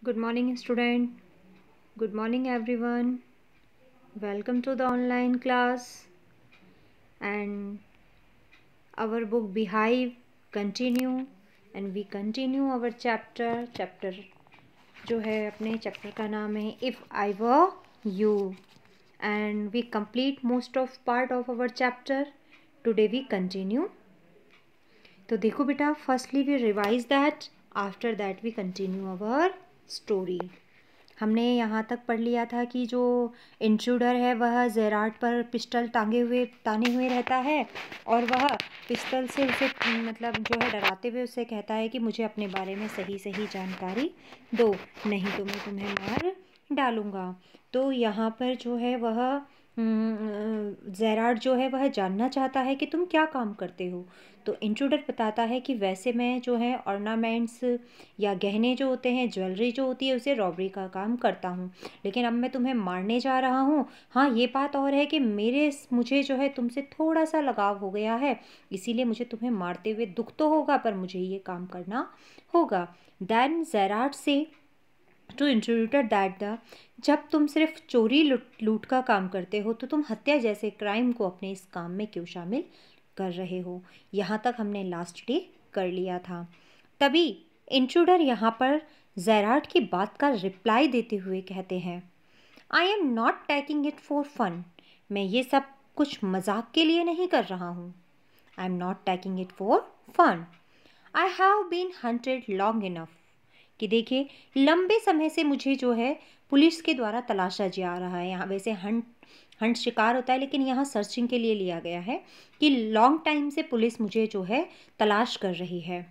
Good morning, student. Good morning, everyone. Welcome to the online class. And our book Beehive continue, and we continue our chapter. Chapter जो है अपने chapter का नाम है If I Were You, and we complete most of part of our chapter. Today we continue. तो देखो बेटा, firstly we revise that, after that we continue our story. हमने यहाँ तक पढ़ लिया था कि जो इंट्रूडर है वह जेराट पर पिस्टल ताने हुए रहता है, और वह पिस्टल से उसे मतलब जो है डराते हुए उससे कहता है कि मुझे अपने बारे में सही सही जानकारी दो, नहीं तो मैं तुम्हें मार डालूँगा. तो यहाँ पर जो है वह जेराट जो है वह जानना चाहता है कि तुम क्या काम करते हो. तो इंट्रूडर बताता है कि वैसे मैं जो है ऑर्नामेंट्स या गहने जो होते हैं, ज्वेलरी जो होती है, उसे रॉबरी का काम करता हूँ, लेकिन अब मैं तुम्हें मारने जा रहा हूँ. हाँ, ये बात और है कि मुझे जो है तुमसे थोड़ा सा लगाव हो गया है, इसीलिए मुझे तुम्हें मारते हुए दुख तो होगा, पर मुझे ये काम करना होगा. देन जेराट से टू इंट्रोड्यूटर दैट द जब तुम सिर्फ चोरी लूट का काम करते हो, तो तुम हत्या जैसे क्राइम को अपने इस काम में क्यों शामिल कर रहे हो. यहाँ तक हमने लास्ट डे कर लिया था. तभी इंट्रूडर यहाँ पर जेराट की बात का रिप्लाई देते हुए कहते हैं, I am not taking it for fun. मैं ये सब कुछ मजाक के लिए नहीं कर रहा हूँ. I am not taking it for fun. I have been hunted long enough. कि देखिए, लंबे समय से मुझे जो है पुलिस के द्वारा तलाशा जा रहा है. यहाँ वैसे हंट शिकार होता है, लेकिन यहाँ सर्चिंग के लिए लिया गया है कि लॉन्ग टाइम से पुलिस मुझे जो है तलाश कर रही है.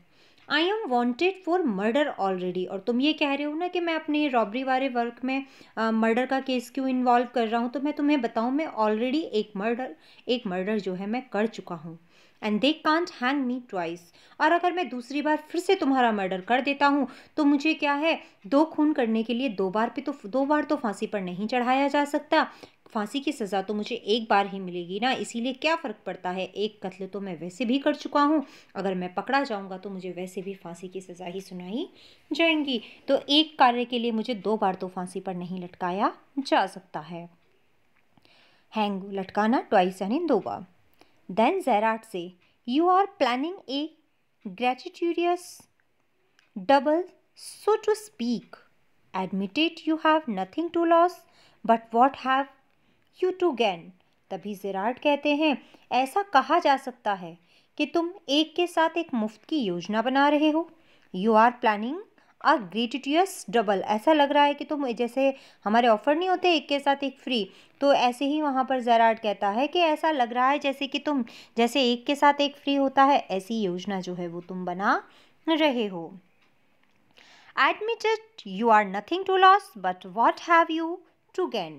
I am wanted for murder already. और तुम ये कह रहे हो ना कि मैं अपने रॉबरी वाले वर्क में मर्डर का केस क्यों इन्वॉल्व कर रहा हूँ, तो मैं तुम्हें बताऊँ, मैं ऑलरेडी एक मर्डर जो है मैं कर चुका हूँ. And they can't hang me twice. और अगर मैं दूसरी बार फिर से तुम्हारा मर्डर कर देता हूँ, तो मुझे क्या है, 2 खून करने के लिए 2 बार तो फांसी पर नहीं चढ़ाया जा सकता. फांसी की सज़ा तो मुझे एक बार ही मिलेगी ना, इसीलिए क्या फ़र्क पड़ता है, एक कत्ल तो मैं वैसे भी कर चुका हूँ. अगर मैं पकड़ा जाऊँगा तो मुझे वैसे भी फांसी की सज़ा ही सुनाई जाएंगी. तो एक कार्य के लिए मुझे 2 बार तो फांसी पर नहीं लटकाया जा सकता है. हैंग लटकाना, ट्वाइस यानी 2 बार. Then Gerard says, you are planning a gratuitous double, so to speak. Admit it, you have nothing to lose, but what have you to gain? तभी जेराट कहते हैं, ऐसा कहा जा सकता है कि तुम एक के साथ एक मुफ्त की योजना बना रहे हो. You are planning a gratuitous double. ऐसा लग रहा है कि तुम जैसे हमारे ऑफर नहीं होते एक के साथ एक फ्री, तो ऐसे ही वहाँ पर जेराट कहता है कि ऐसा लग रहा है जैसे कि तुम जैसे एक के साथ एक फ्री होता है, ऐसी योजना जो है वो तुम बना रहे हो. Admit it, you are nothing to lose, but what have you to gain?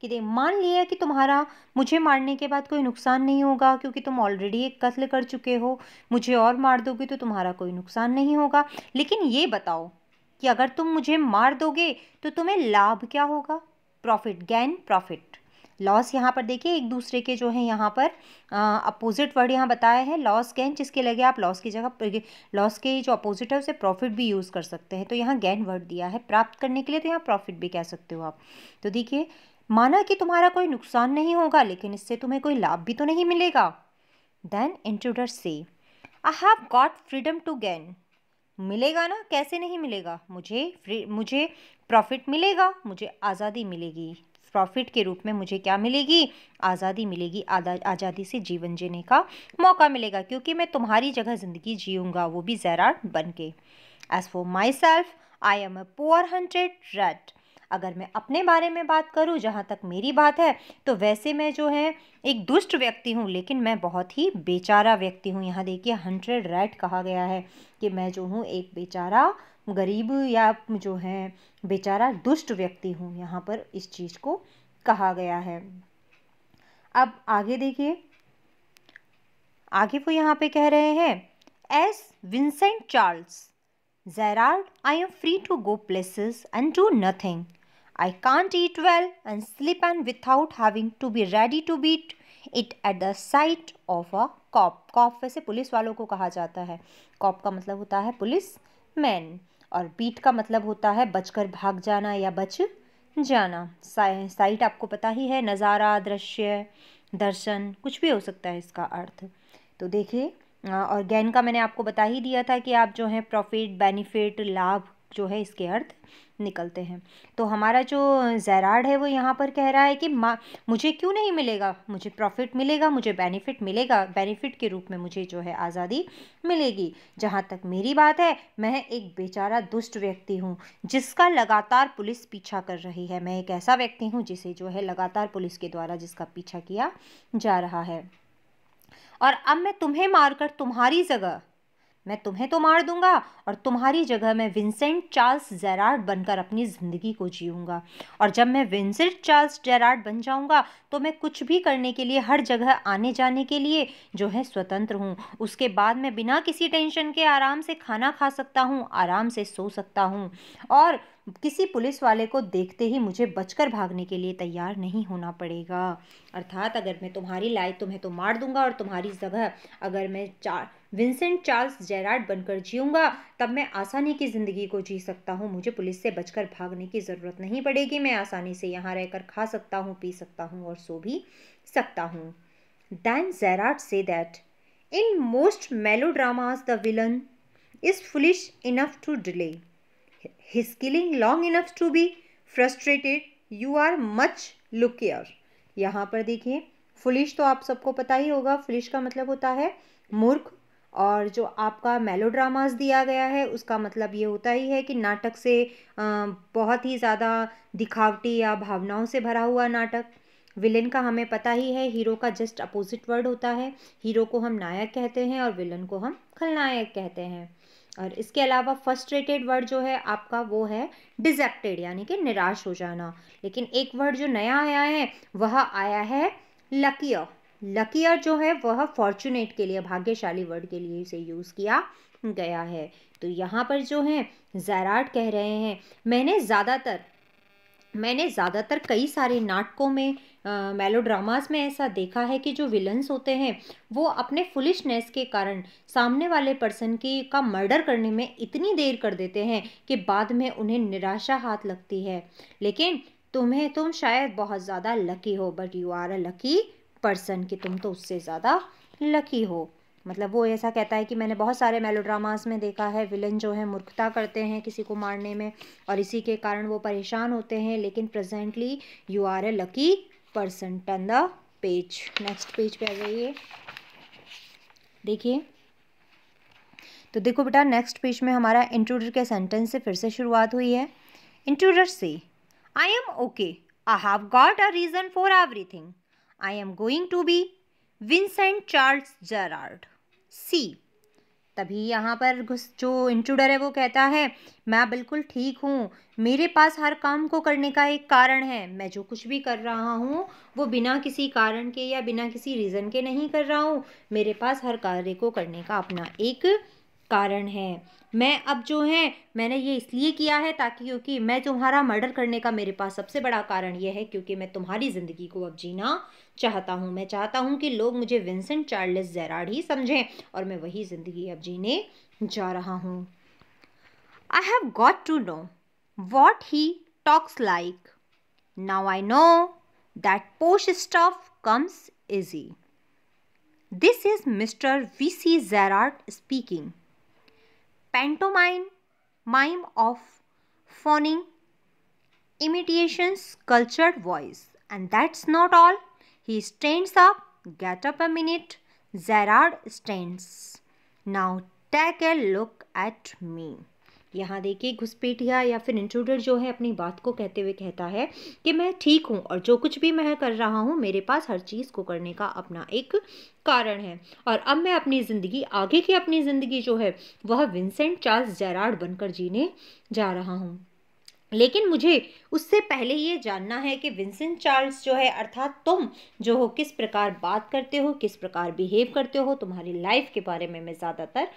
कि दे मान लिया कि तुम्हारा मुझे मारने के बाद कोई नुकसान नहीं होगा, क्योंकि तुम ऑलरेडी एक कत्ल कर चुके हो. मुझे और मार दोगे तो तुम्हारा कोई नुकसान नहीं होगा, लेकिन ये बताओ कि अगर तुम मुझे मार दोगे तो तुम्हें लाभ क्या होगा. Profit, gain, profit. लॉस यहाँ पर देखिए एक दूसरे के जो है यहाँ पर अपोजिट वर्ड यहाँ बताया है, लॉस गेन, जिसके लगे आप लॉस की जगह लॉस के जो अपोजिट है उसे प्रॉफिट भी यूज़ कर सकते हैं. तो यहाँ गेन वर्ड दिया है प्राप्त करने के लिए, तो यहाँ प्रॉफिट भी कह सकते हो आप. तो देखिए, माना कि तुम्हारा कोई नुकसान नहीं होगा, लेकिन इससे तुम्हें कोई लाभ भी तो नहीं मिलेगा. Then intruder says, I have got freedom to gain. मिलेगा ना, कैसे नहीं मिलेगा, मुझे प्रॉफिट मिलेगा, मुझे आज़ादी मिलेगी. प्रॉफिट के रूप में मुझे क्या मिलेगी, आज़ादी मिलेगी. आज़ादी से जीवन जीने का मौका मिलेगा, क्योंकि मैं तुम्हारी जगह ज़िंदगी जीऊँगा, वो भी जेराट बन के. As for myself, I am a poor hunted rat. अगर मैं अपने बारे में बात करूं, जहाँ तक मेरी बात है, तो वैसे मैं जो है एक दुष्ट व्यक्ति हूँ, लेकिन मैं बहुत ही बेचारा व्यक्ति हूँ. यहाँ देखिए हंटेड रैट कहा गया है कि मैं जो हूँ एक बेचारा गरीब या जो है बेचारा दुष्ट व्यक्ति हूँ. यहाँ पर इस चीज़ को कहा गया है. अब आगे देखिए, आगे वो यहाँ पे कह रहे हैं, S Vincent Charles Gerard, I am free to go places and do nothing. I can't eat well and sleep and without having to be ready to beat it at the sight of a cop. Cop वैसे police वालों को कहा जाता है. Cop का मतलब होता है पुलिस मैन. और बीट का मतलब होता है बचकर भाग जाना या बच जाना। साइट आपको पता ही है, नज़ारा, दृश्य, दर्शन, कुछ भी हो सकता है इसका अर्थ। तो देखिए और गेन का मैंने आपको बता ही दिया था कि आप जो है प्रॉफिट, बेनिफिट, लाभ जो है इसके अर्थ निकलते हैं। तो हमारा जो जेराड है वो यहाँ पर कह रहा है कि मुझे क्यों नहीं मिलेगा, मुझे प्रॉफिट मिलेगा, मुझे बेनिफिट मिलेगा, बेनिफिट के रूप में मुझे जो है आज़ादी मिलेगी। जहाँ तक मेरी बात है, मैं एक बेचारा दुष्ट व्यक्ति हूँ जिसका लगातार पुलिस पीछा कर रही है। मैं एक ऐसा व्यक्ति हूँ जिसे जो है लगातार पुलिस के द्वारा जिसका पीछा किया जा रहा है। और अब मैं तुम्हें मारकर तुम्हारी जगह, मैं तुम्हें तो मार दूंगा और तुम्हारी जगह मैं विंसेंट चार्ल्स जेरार्ड बनकर अपनी ज़िंदगी को जीऊंगा। और जब मैं विंसेंट चार्ल्स जेरार्ड बन जाऊंगा तो मैं कुछ भी करने के लिए, हर जगह आने जाने के लिए जो है स्वतंत्र हूँ। उसके बाद मैं बिना किसी टेंशन के आराम से खाना खा सकता हूँ, आराम से सो सकता हूँ और किसी पुलिस वाले को देखते ही मुझे बचकर भागने के लिए तैयार नहीं होना पड़ेगा। अर्थात अगर मैं तुम्हारी लायक, तुम्हें तो मार दूंगा और तुम्हारी जगह अगर मैं विंसेंट चार्ल्स जेरार्ड बनकर जीऊंगा तब मैं आसानी की ज़िंदगी को जी सकता हूँ। मुझे पुलिस से बचकर भागने की ज़रूरत नहीं पड़ेगी। मैं आसानी से यहाँ रहकर खा सकता हूँ, पी सकता हूँ और सो भी सकता हूँ। Then Gerard say that in most melodramas the villain is foolish enough to delay his killing long enough to be frustrated. You are much luckier. यहाँ पर देखिए फुलिश तो आप सबको पता ही होगा, फुलिश का मतलब होता है मूर्ख। और जो आपका मेलोड्रामास दिया गया है उसका मतलब ये होता ही है कि नाटक से बहुत ही ज़्यादा दिखावटी या भावनाओं से भरा हुआ नाटक। विलेन का हमें पता ही है, हीरो का जस्ट अपोजिट वर्ड होता है। हीरो को हम नायक कहते हैं और विलन को हम खलनायक कहते हैं। और इसके अलावा फ्रस्ट्रेटेड वर्ड जो है आपका वो है डिजेक्टेड, यानी कि निराश हो जाना। लेकिन एक वर्ड जो नया आया है वह आया है लकियर। लकियर जो है वह फॉर्चुनेट के लिए, भाग्यशाली वर्ड के लिए इसे यूज़ किया गया है। तो यहाँ पर जो है जेरार्ड कह रहे हैं मैंने ज़्यादातर कई सारे नाटकों में, मेलोड्रामास में ऐसा देखा है कि जो विलन्स होते हैं वो अपने फुलिशनेस के कारण सामने वाले पर्सन का मर्डर करने में इतनी देर कर देते हैं कि बाद में उन्हें निराशा हाथ लगती है। लेकिन तुम शायद बहुत ज़्यादा लकी हो, but you are a lucky person, कि तुम तो उससे ज़्यादा लकी हो। मतलब वो ऐसा कहता है कि मैंने बहुत सारे मेलोड्रामास में देखा है विलन जो है मूर्खता करते हैं किसी को मारने में और इसी के कारण वो परेशान होते हैं, लेकिन presently you are a lucky person. Turn the page, next page पे आ जाइए। देखिए तो देखो बेटा, नेक्स्ट पेज में हमारा इंट्रूडर के सेंटेंस से फिर से शुरुआत हुई है। Intruder says I am okay, I have got a reason for everything, I am going to be Vincent Charles Gerard see. तभी यहाँ पर जो इंट्रूडर है वो कहता है मैं बिल्कुल ठीक हूँ, मेरे पास हर काम को करने का एक कारण है। मैं जो कुछ भी कर रहा हूँ वो बिना किसी कारण के या बिना किसी रीज़न के नहीं कर रहा हूँ। मेरे पास हर कार्य को करने का अपना एक कारण है। मैं अब जो है मैंने ये इसलिए किया है ताकि, क्योंकि मैं तुम्हारा मर्डर करने का मेरे पास सबसे बड़ा कारण ये है क्योंकि मैं तुम्हारी ज़िंदगी को अब जीना चाहता हूँ। मैं चाहता हूँ कि लोग मुझे विंसेंट चार्ल्स जेरार्ड ही समझें और मैं वही ज़िंदगी अब जीने जा रहा हूँ। I have got to know what he talks like, now I know that posh stuff comes easy. This is mister VC. Gerard speaking. Pantomime of phoning imitations, cultured voice. And that's not all. He stands up. Get up a minute. Gerard stands. Now take a look at me. यहाँ देखिए घुसपैठिया या फिर intruder जो है अपनी बात को कहते हुए कहता है कि मैं ठीक हूँ और जो कुछ भी मैं कर रहा हूँ मेरे पास हर चीज़ को करने का अपना एक कारण है और अब मैं अपनी ज़िंदगी, आगे की अपनी ज़िंदगी जो है वह विंसेंट चार्ल्स जेरार्ड बनकर जीने जा रहा हूँ। लेकिन मुझे उससे पहले ये जानना है कि विंसेंट चार्ल्स जो है अर्थात तुम जो हो किस प्रकार बात करते हो, किस प्रकार बिहेव करते हो, तुम्हारी लाइफ के बारे में मैं ज़्यादातर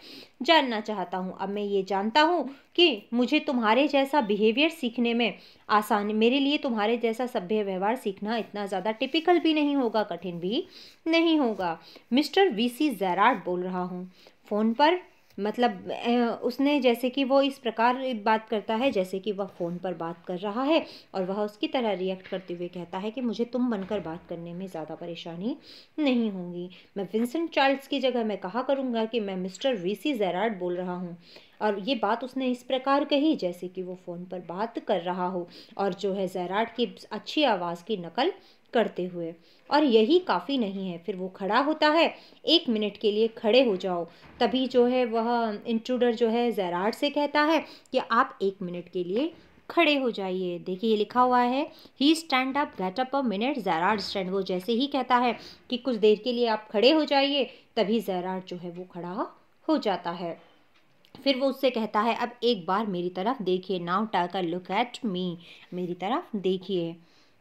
जानना चाहता हूँ। अब मैं ये जानता हूँ कि मुझे तुम्हारे जैसा बिहेवियर सीखने में आसानी, मेरे लिए तुम्हारे जैसा सभ्य व्यवहार सीखना इतना ज़्यादा टिपिकल भी नहीं होगा, कठिन भी नहीं होगा। Mister VC. जेरार्ड बोल रहा हूँ। फ़ोन पर मतलब उसने जैसे कि वो इस प्रकार बात करता है जैसे कि वह फ़ोन पर बात कर रहा है और वह उसकी तरह रिएक्ट करते हुए कहता है कि मुझे तुम बनकर बात करने में ज़्यादा परेशानी नहीं होगी। मैं विंसेंट चार्ल्स की जगह मैं कहा करूँगा कि मैं मिस्टर वीसी जेरार्ड बोल रहा हूँ। और ये बात उसने इस प्रकार कही जैसे कि वो फ़ोन पर बात कर रहा हो और जो है जेरार्ड की अच्छी आवाज़ की नकल करते हुए। और यही काफ़ी नहीं है, फिर वो खड़ा होता है, 1 मिनट के लिए खड़े हो जाओ। तभी जो है वह इंट्रूडर जो है जेरार्ड से कहता है कि आप 1 मिनट के लिए खड़े हो जाइए। देखिए ये लिखा हुआ है he stand up get up a minute Gerard stand. वो जैसे ही कहता है कि कुछ देर के लिए आप खड़े हो जाइए, तभी जेरार्ड जो है वो खड़ा हो जाता है। फिर वो उससे कहता है अब एक बार मेरी तरफ देखिए, now take a look at me, मेरी तरफ देखिए।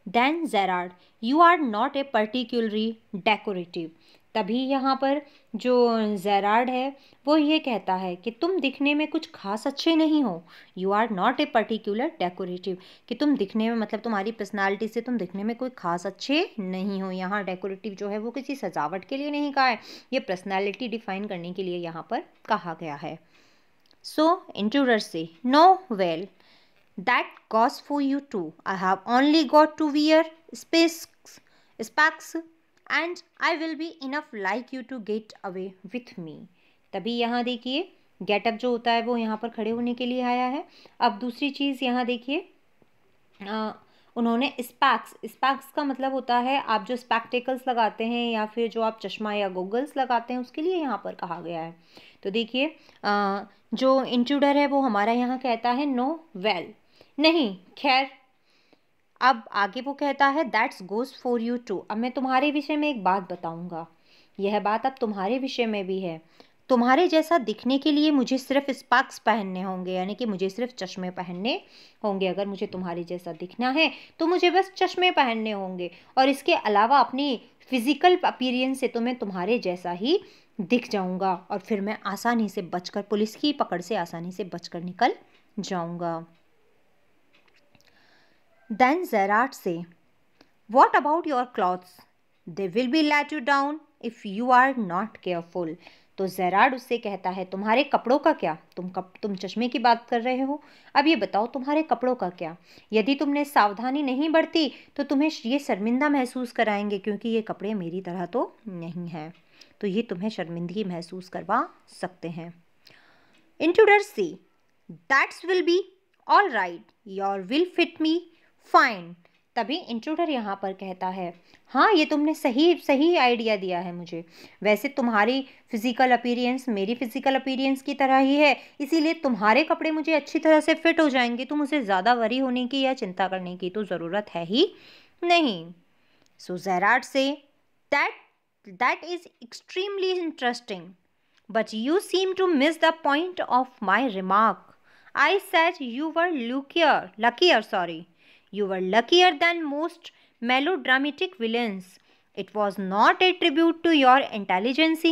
Then Gerard you are not a particularly decorative. तभी यहाँ पर जो जेरार्ड है वो ये कहता है कि तुम दिखने में कुछ खास अच्छे नहीं हो। You are not a particular decorative, कि तुम दिखने में मतलब तुम्हारी पर्सनालिटी से तुम दिखने में कोई खास अच्छे नहीं हो। यहाँ डेकोरेटिव जो है वो किसी सजावट के लिए नहीं कहा है, ये पर्सनालिटी डिफाइन करने के लिए यहाँ पर कहा गया है। So, intruder say, no, well, that goes for you too. I have only got to wear specs and I will be enough like you to get away with me. तभी यहाँ देखिए गेटअप जो होता है वो यहाँ पर खड़े होने के लिए आया है। अब दूसरी चीज़ यहाँ देखिए उन्होंने स्पैक्स का मतलब होता है आप जो स्पेक्टेकल्स लगाते हैं या फिर जो आप चश्मा या गोगल्स लगाते हैं उसके लिए यहाँ पर कहा गया है। तो देखिए जो इंट्रूडर है वो हमारा यहाँ कहता है नो वेल, नहीं खैर। अब आगे वो कहता है that's goes for you too. अब मैं तुम्हारे विषय में एक बात बताऊंगा, यह बात अब तुम्हारे विषय में भी है। तुम्हारे जैसा दिखने के लिए मुझे सिर्फ स्पेक्स पहनने होंगे, यानी कि मुझे सिर्फ चश्मे पहनने होंगे। अगर मुझे तुम्हारे जैसा दिखना है तो मुझे बस चश्मे पहनने होंगे और इसके अलावा अपनी फिजिकल अपीयरेंस से तो मैं तुम्हारे जैसा ही दिख जाऊंगा और फिर मैं आसानी से बचकर, पुलिस की पकड़ से आसानी से बचकर निकल जाऊंगा। Then Gerard say, what about your clothes? They will be let you down if you are not careful. तो जेराड उससे कहता है तुम्हारे कपड़ों का क्या? तुम चश्मे की बात कर रहे हो, अब ये बताओ तुम्हारे कपड़ों का क्या? यदि तुमने सावधानी नहीं बरती तो तुम्हें ये शर्मिंदा महसूस कराएंगे, क्योंकि ये कपड़े मेरी तरह तो नहीं हैं, तो ये तुम्हें शर्मिंदगी महसूस करवा सकते हैं। इंट्रूडर से that's will be all right, your will fit me fine. तभी इंट्रूडर यहाँ पर कहता है हाँ ये तुमने सही आइडिया दिया है मुझे। वैसे तुम्हारी फिजिकल अपीयरेंस मेरी फिजिकल अपीयरेंस की तरह ही है, इसीलिए तुम्हारे कपड़े मुझे अच्छी तरह से फिट हो जाएंगे, तो मुझे ज़्यादा वरी होने की या चिंता करने की तो ज़रूरत है ही नहीं। So Gerard says that is extremely interesting, but you seem to miss the point of my remark. I said you were You were luckier than most melodramatic villains. It was not a tribute to your intelligence.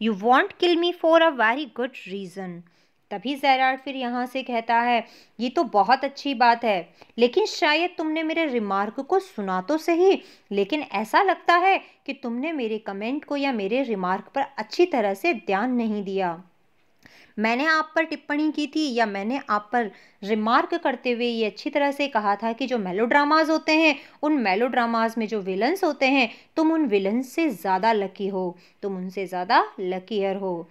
You won't kill me for a very good reason. तभी Gerrard फिर यहाँ से कहता है ये तो बहुत अच्छी बात है, लेकिन शायद तुमने मेरे रिमार्क को सुना तो सही, लेकिन ऐसा लगता है कि तुमने मेरे कमेंट को या मेरे रिमार्क पर अच्छी तरह से ध्यान नहीं दिया। मैंने आप पर टिप्पणी की थी या मैंने आप पर रिमार्क करते हुए ये अच्छी तरह से कहा था कि जो मेलोड्रामाज होते हैं उन मेलोड्रामाज में जो विलन्स होते हैं तुम उन विलन्स से ज़्यादा लकी हो, तुम उनसे ज़्यादा लकीयर हो।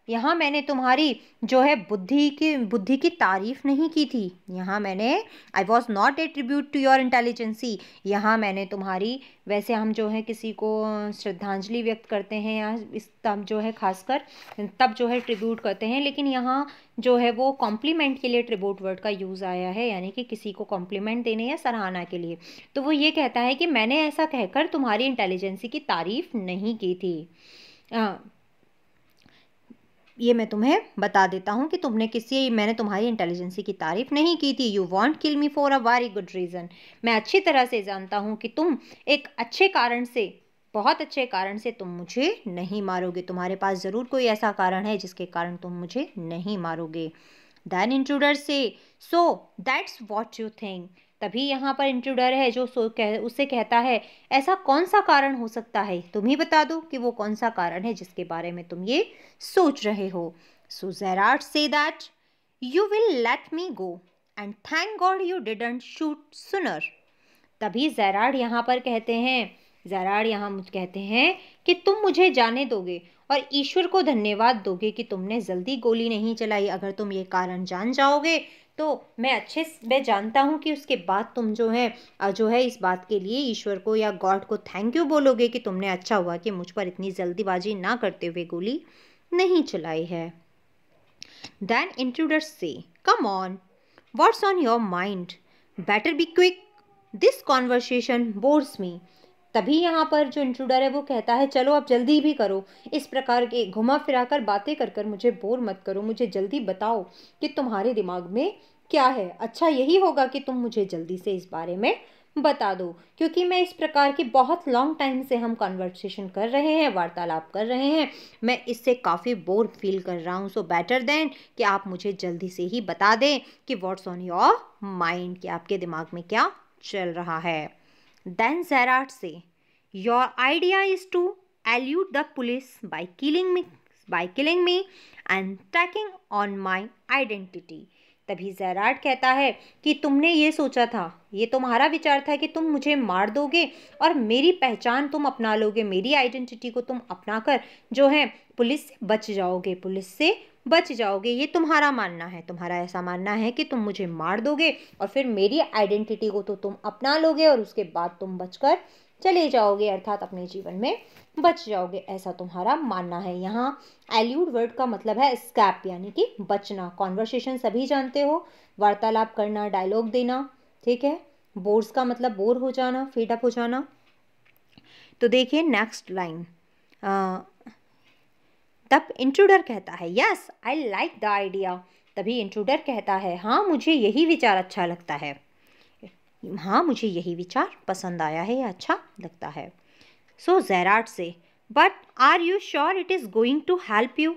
यहाँ मैंने तुम्हारी जो है बुद्धि की तारीफ नहीं की थी। यहाँ मैंने I was not a tribute to your intelligence, यहाँ मैंने तुम्हारी, वैसे हम जो है किसी को श्रद्धांजलि व्यक्त करते हैं या इस तब जो है खासकर तब जो है ट्रिब्यूट करते हैं, लेकिन यहाँ जो है वो कॉम्प्लीमेंट के लिए ट्रिब्यूट वर्ड का यूज़ आया है, यानी कि किसी को कॉम्प्लीमेंट देने या सराहना के लिए। तो वो ये कहता है कि मैंने ऐसा कहकर तुम्हारी इंटेलिजेंसी की तारीफ नहीं की थी। ये मैं तुम्हें बता देता हूँ कि मैंने तुम्हारी इंटेलिजेंसी की तारीफ नहीं की थी। You want kill me for a very good reason. मैं अच्छी तरह से जानता हूँ कि तुम एक अच्छे कारण से, बहुत अच्छे कारण से तुम मुझे नहीं मारोगे। तुम्हारे पास ज़रूर कोई ऐसा कारण है जिसके कारण तुम मुझे नहीं मारोगे। दैन इंट्रूडर से so that's what you think. तभी यहाँ पर इंट्रूडर है जो उससे कहता है ऐसा कौन सा कारण हो सकता है, तुम ही बता दो कि वो कौन सा कारण है जिसके बारे में तुम ये सोच रहे हो। So Gerard say that you will let me go and thank God you didn't shoot sooner. तभी जेराड यहाँ पर कहते हैं, जेराड यहाँ मुझ कहते हैं कि तुम मुझे जाने दोगे और ईश्वर को धन्यवाद दोगे कि तुमने जल्दी गोली नहीं चलाई। अगर तुम ये कारण जान जाओगे तो मैं जानता हूँ कि उसके बाद तुम जो है इस बात के लिए ईश्वर को या गॉड को थैंक यू बोलोगे कि तुमने अच्छा हुआ कि मुझ पर इतनी जल्दीबाजी ना करते हुए गोली नहीं चलाई है। Then intruders say, come on, what's on your mind? Better be quick. This conversation bores me. तभी यहाँ पर जो इंट्रूडर है वो कहता है, चलो अब जल्दी भी करो, इस प्रकार के घुमा फिरा कर बातें कर कर मुझे बोर मत करो, मुझे जल्दी बताओ कि तुम्हारे दिमाग में क्या है। अच्छा यही होगा कि तुम मुझे जल्दी से इस बारे में बता दो, क्योंकि मैं इस प्रकार की बहुत लॉन्ग टाइम से हम कन्वर्सेशन कर रहे हैं, वार्तालाप कर रहे हैं, मैं इससे काफ़ी बोर फील कर रहा हूँ। सो बेटर देन कि आप मुझे जल्दी से ही बता दें कि व्हाट्स ऑन योर माइंड, कि आपके दिमाग में क्या चल रहा है। देन जेराड से, your idea is to elude the police by killing me and taking on my identity. तभी जेराड कहता है कि तुमने ये सोचा था, ये तुम्हारा विचार था कि तुम मुझे मार दोगे और मेरी पहचान तुम अपना लोगे, मेरी आइडेंटिटी को तुम अपनाकर जो है पुलिस से बच जाओगे। ये तुम्हारा मानना है, तुम्हारा ऐसा मानना है कि तुम मुझे मार दोगे और फिर मेरी आइडेंटिटी को तो तुम अपना लोगे और उसके बाद तुम बचकर चले जाओगे, अर्थात अपने जीवन में बच जाओगे, ऐसा तुम्हारा मानना है। यहाँ एल्यूड वर्ड का मतलब है स्कैप, यानी कि बचना। कॉन्वर्सेशन सभी जानते हो, वार्तालाप करना, डायलॉग देना, ठीक है। बोर्स का मतलब बोर हो जाना, फीड अप हो जाना। तो देखिए नेक्स्ट लाइन, तब इंट्रूडर कहता है, yes I like the idea. तभी इंट्रूडर कहता है, हाँ मुझे यही विचार अच्छा लगता है, हाँ मुझे यही विचार पसंद आया है, अच्छा लगता है। सो जेराड से, but are you sure it is going to help you.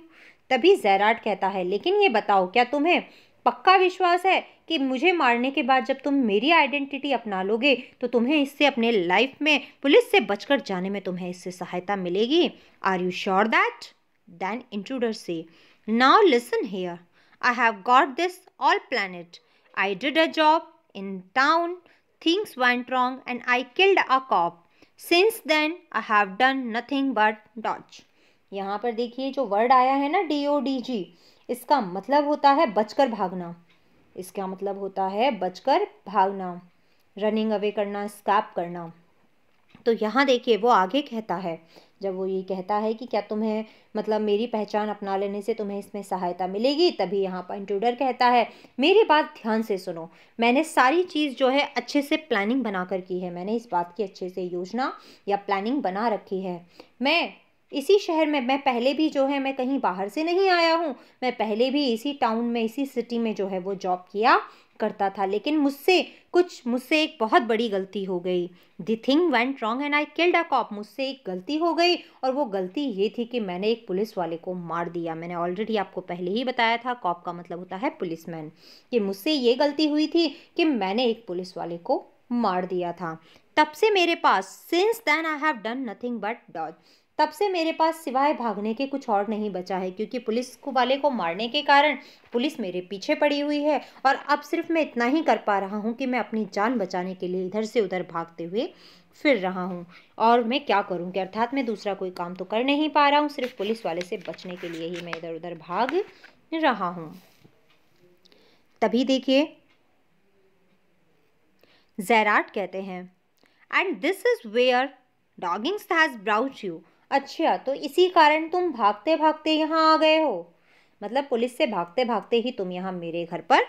तभी जेराड कहता है, लेकिन ये बताओ क्या तुम्हें पक्का विश्वास है कि मुझे मारने के बाद जब तुम मेरी आइडेंटिटी अपना लोगे तो तुम्हें इससे अपने लाइफ में पुलिस से बचकर जाने में तुम्हें इससे सहायता मिलेगी। Are you sure that. Then intruder says, now listen here, I have got this all planned, I did a job in town, things went wrong and I killed a cop. Since then I have done nothing but dodge. यहाँ पर देखिए जो word आया है ना DODG, इसका मतलब होता है बचकर भागना, इसका मतलब होता है बचकर भागना, रनिंग अवे करना, स्कैप करना। तो यहाँ देखिए वो आगे कहता है, जब वो ये कहता है कि क्या तुम्हें मतलब मेरी पहचान अपना लेने से तुम्हें इसमें सहायता मिलेगी, तभी यहाँ पर इंट्रूडर कहता है, मेरी बात ध्यान से सुनो, मैंने सारी चीज़ जो है अच्छे से प्लानिंग बनाकर की है, मैंने इस बात की अच्छे से योजना या प्लानिंग बना रखी है। मैं इसी शहर में, मैं पहले भी जो है मैं कहीं बाहर से नहीं आया हूँ, मैं पहले भी इसी टाउन में, इसी सिटी में जो है वो जॉब किया करता था, लेकिन मुझसे एक बहुत बड़ी गलती हो गई। The thing went wrong and I killed a cop. मुझसे एक गलती हो गई और वो गलती ये थी कि मैंने एक पुलिस वाले को मार दिया। मैंने ऑलरेडी आपको पहले ही बताया था, कॉप का मतलब होता है पुलिसमैन, कि मुझसे ये गलती हुई थी कि मैंने एक पुलिस वाले को मार दिया था। तब से मेरे पास, since then I have done nothing but dodge, तब से मेरे पास सिवाय भागने के कुछ और नहीं बचा है, क्योंकि पुलिस वाले को मारने के कारण पुलिस मेरे पीछे पड़ी हुई है और अब सिर्फ मैं इतना ही कर पा रहा हूँ कि मैं अपनी जान बचाने के लिए इधर से उधर भागते हुए फिर रहा हूँ। और मैं क्या करूँ कि अर्थात मैं दूसरा कोई काम तो कर नहीं पा रहा हूँ, सिर्फ पुलिस वाले से बचने के लिए ही मैं इधर उधर भाग रहा हूँ। तभी देखिए जेराड कहते हैं, and this is where dodgings has brought you. अच्छा, तो इसी कारण तुम भागते भागते यहाँ आ गए हो, मतलब पुलिस से भागते भागते ही तुम यहाँ मेरे घर पर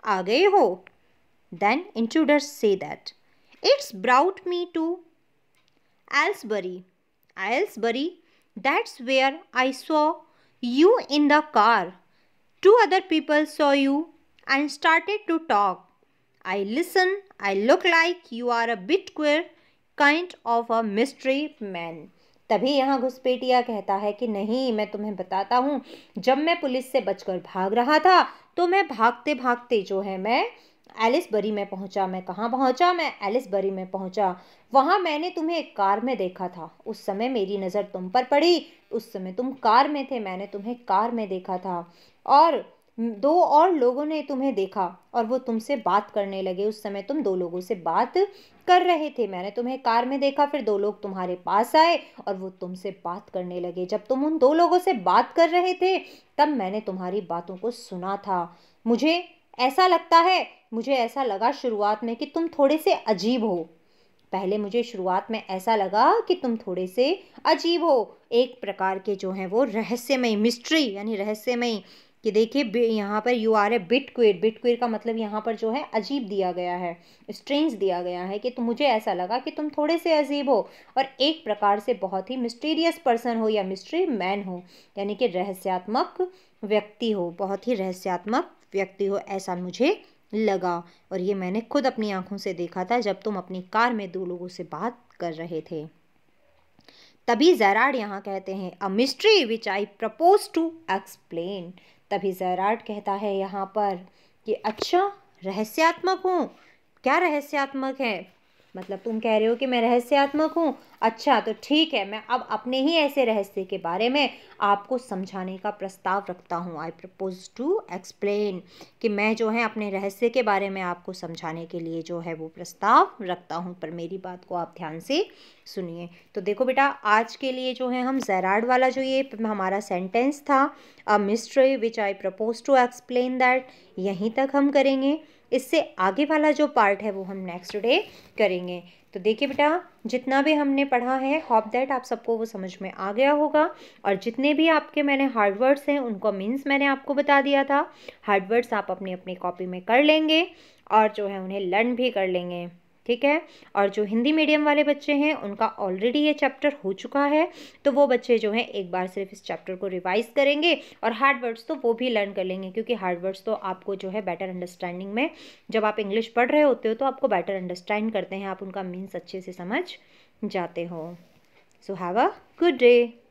आ गए हो। Then intruders says that it's brought me to Aylesbury, that's where I saw you in the car, 2 other people saw you and started to talk. I listen, I look like you are a bit queer, kind of a mystery man. तभी यहाँ घुसपैठिया कहता है कि नहीं, मैं तुम्हें बताता हूँ, जब मैं पुलिस से बचकर भाग रहा था तो मैं भागते भागते जो है मैं एलिसबरी में पहुंचा। मैं कहाँ पहुंचा? मैं एलिसबरी में पहुंचा। वहां मैंने तुम्हें एक कार में देखा था। उस समय मेरी नज़र तुम पर पड़ी। उस समय तुम कार में थे, मैंने तुम्हें कार में देखा था। और दो और लोगों ने तुम्हें देखा और वो तुमसे बात करने लगे। उस समय तुम दो लोगों से बात कर रहे थे। मैंने तुम्हें कार में देखा, फिर दो लोग तुम्हारे पास आए और वो तुमसे बात करने लगे। जब तुम उन दो लोगों से बात कर रहे थे तब मैंने तुम्हारी बातों को सुना था। मुझे ऐसा लगता है, मुझे ऐसा लगा शुरुआत में कि तुम थोड़े से अजीब हो। पहले मुझे शुरुआत में ऐसा लगा कि तुम थोड़े से अजीब हो, एक प्रकार के जो हैं वो रहस्यमयी, मिस्ट्री यानी रहस्यमयी। कि देखिए यहाँ पर you are a bit queer, bit queer का मतलब यहाँ पर जो है अजीब दिया गया है, स्ट्रेंज दिया गया है। कि तुम, मुझे ऐसा लगा कि तुम थोड़े से अजीब हो और एक प्रकार से बहुत ही मिस्टीरियस पर्सन हो या मिस्ट्री मैन हो, यानी कि रहस्यात्मक व्यक्ति हो, बहुत ही रहस्यात्मक व्यक्ति हो, ऐसा मुझे लगा। और ये मैंने खुद अपनी आंखों से देखा था जब तुम अपनी कार में दो लोगों से बात कर रहे थे। तभी जेराड यहाँ कहते हैं, a mystery which I propose to explain. तभी जेराड कहता है यहाँ पर कि अच्छा, रहस्यात्मक हूँ। क्या रहस्यात्मक है? मतलब तुम कह रहे हो कि मैं रहस्यात्मक हूँ। अच्छा, तो ठीक है, मैं अब अपने ही ऐसे रहस्य के बारे में आपको समझाने का प्रस्ताव रखता हूँ। आई प्रपोज टू एक्सप्लेन, कि मैं जो है अपने रहस्य के बारे में आपको समझाने के लिए जो है वो प्रस्ताव रखता हूँ, पर मेरी बात को आप ध्यान से सुनिए। तो देखो बेटा, आज के लिए जो है हम जेराड वाला जो ये हमारा सेंटेंस था, a mystery which I propose to explain that, यहीं तक हम करेंगे। इससे आगे वाला जो पार्ट है वो हम नेक्स्ट डे करेंगे। तो देखिए बेटा, जितना भी हमने पढ़ा है, होप दैट आप सबको वो समझ में आ गया होगा। और जितने भी आपके मैंने हार्ड वर्ड्स हैं उनको मीन्स मैंने आपको बता दिया था। हार्ड वर्ड्स आप अपनी अपनी कॉपी में कर लेंगे और जो है उन्हें लर्न भी कर लेंगे, ठीक है। और जो हिंदी मीडियम वाले बच्चे हैं उनका ऑलरेडी ये चैप्टर हो चुका है, तो वो बच्चे जो हैं एक बार सिर्फ इस चैप्टर को रिवाइज करेंगे और हार्ड वर्ड्स तो वो भी लर्न कर लेंगे, क्योंकि हार्ड वर्ड्स तो आपको जो है बेटर अंडरस्टैंडिंग में, जब आप इंग्लिश पढ़ रहे होते हो तो आपको बेटर अंडरस्टैंड करते हैं, आप उनका मीन्स अच्छे से समझ जाते हो। So have a good day.